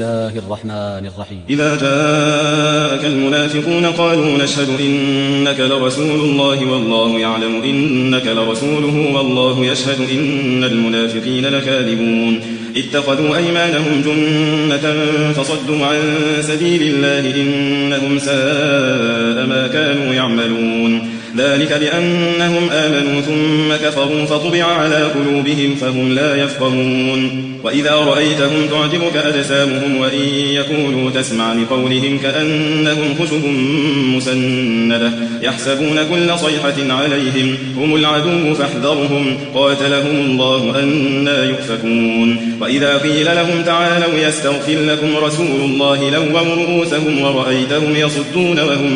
الله الرحمن الرحيم. إذا جاءك المنافقون قالوا نشهد إنك لرسول الله والله يعلم إنك لرسوله والله يشهد إن المنافقين لكاذبون اتخذوا أيمانهم جنة فصدوا عن سبيل الله إنهم ساء ما كانوا يعملون ذلك بأنهم آمنوا ثم كفروا فطبع على قلوبهم فهم لا يفقهون وإذا رأيتهم تعجبك أجسامهم وإن يقولوا تسمع لقولهم كأنهم خشب مسندة يحسبون كل صيحة عليهم هم العدو فاحذرهم قاتلهم الله أنى يؤفكون وإذا قيل لهم تعالوا يستغفر لكم رسول الله لووا رؤوسهم ورأيتهم يصدون وهم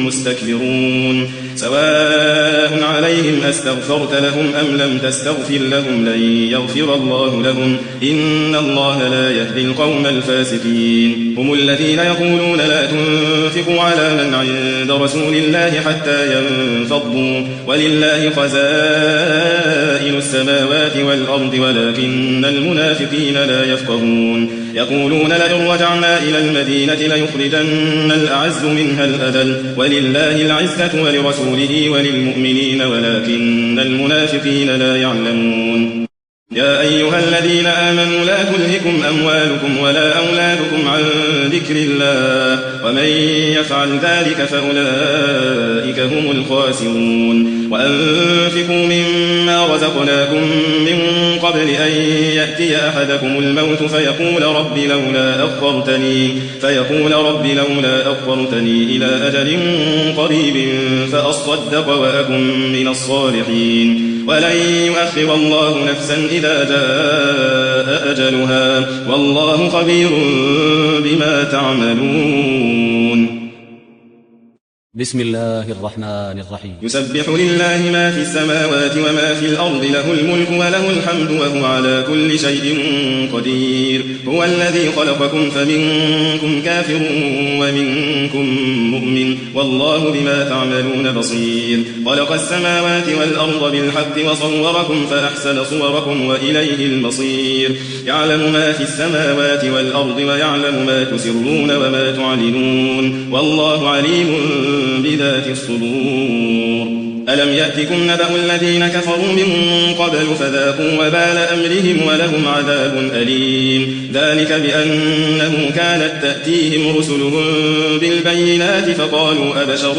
مستكبرون سواء عليهم أستغفرت لهم أم لم تستغفر لهم لن يغفر الله لهم إن الله لا يهدي القوم الفاسقين هم الذين يقولون لا تنفقوا على من عند رسول الله حتى ينفضوا ولله خزائن السماوات والأرض ولكن المنافقين لا يفقهون يقولون لئن رجعنا إلى المدينة ليخرجن الأعز منها الأذل ولله العزة ولرسوله وللمؤمنين ولكن المنافقين لا يعلمون يا أيها الذين آمنوا لا تلهكم أموالكم ولا أولادكم عن ذكر الله ومن يفعل ذلك فأولئك هم الخاسرون وأنفقوا مما رزقناكم من قبل أن يأتي أحدكم الموت فيقول رب لولا أخرتني إلى أجل قريب فأصدق وأكن من الصالحين ولن يؤخر الله نفسا إذا جاء أجلها والله خبير بما تعملون بسم الله الرحمن الرحيم. يسبح لله ما في السماوات وما في الأرض له الملك وله الحمد وهو على كل شيء قدير هو الذي خلقكم فمنكم كافر ومنكم مؤمن والله بما تعملون بصير خلق السماوات والأرض بالحق وصوركم فأحسن صوركم وإليه المصير يعلم ما في السماوات والأرض ويعلم ما تسرون وما تعلنون والله عليم بذات الصدور ألم يأتكم نبأ الذين كفروا من قبل فذاقوا وبال أمرهم ولهم عذاب أليم ذلك بأنه كانت تأتيهم رسلهم بالبينات فقالوا أبشر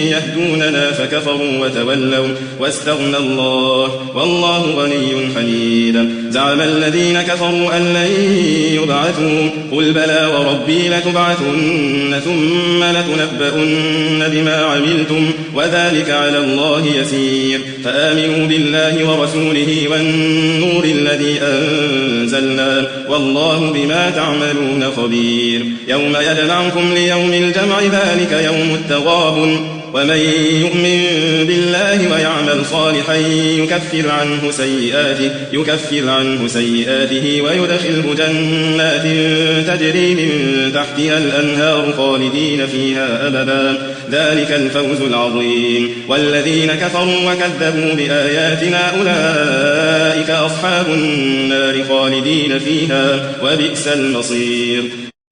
يهدوننا فكفروا وتولوا واستغنى الله والله غني حميد زعم الذين كفروا أن لن يبعثوا قل بلى وربي لتبعثن ثم لتنبؤن بما عملتم وذلك على الله يسير فآمنوا بالله ورسوله والنور الذي أنزلنا والله بما تعملون خبير يوم يجمعكم ليوم الجمع ذلك يوم التغابن ومن يؤمن بالله ويعمل صالحا يكفر عنه سيئاته ويدخله جنات تجري من تحتها الأنهار خالدين فيها أبدا ذلك الفوز العظيم والذين كفروا وكذبوا بآياتنا أولئك أصحاب النار خالدين فيها وبئس المصير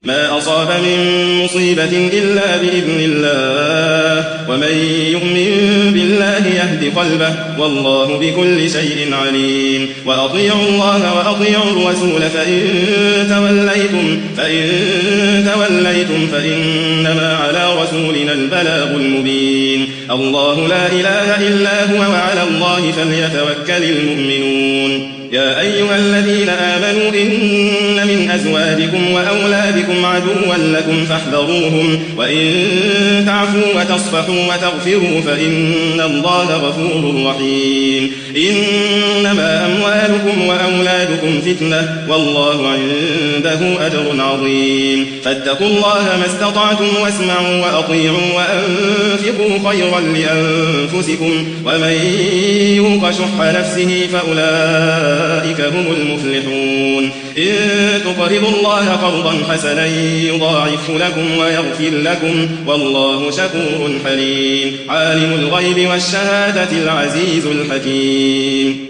ما أصاب من مصيبة إلا بإذن الله ومن يؤمن بالله يهد قلبه والله بكل شيء عليم وأطيعوا الله وأطيعوا الرسول فإن توليتم فإنما على رسولنا البلاغ المبين الله لا إله إلا هو وعلى الله فليتوكل المؤمنون يا أيها الذين آمنوا إن من أزواجكم وأولادكم عدوا لكم فاحذروهم وإن تعفوا وتصفحوا وتغفروا فإن الله غفور رحيم إنما أموالكم وأولادكم فتنة والله عنده أجر عظيم فاتقوا الله ما استطعتم واسمعوا وأطيعوا وأنفقوا خيرا لأنفسكم ومن يوق شح نفسه فأولئك هم المفلحون إن تقرضوا الله قرضا حسنا يضاعف لكم ويغفر لكم والله شكور حليم عالم الغيب والشهادة العزيز الحكيم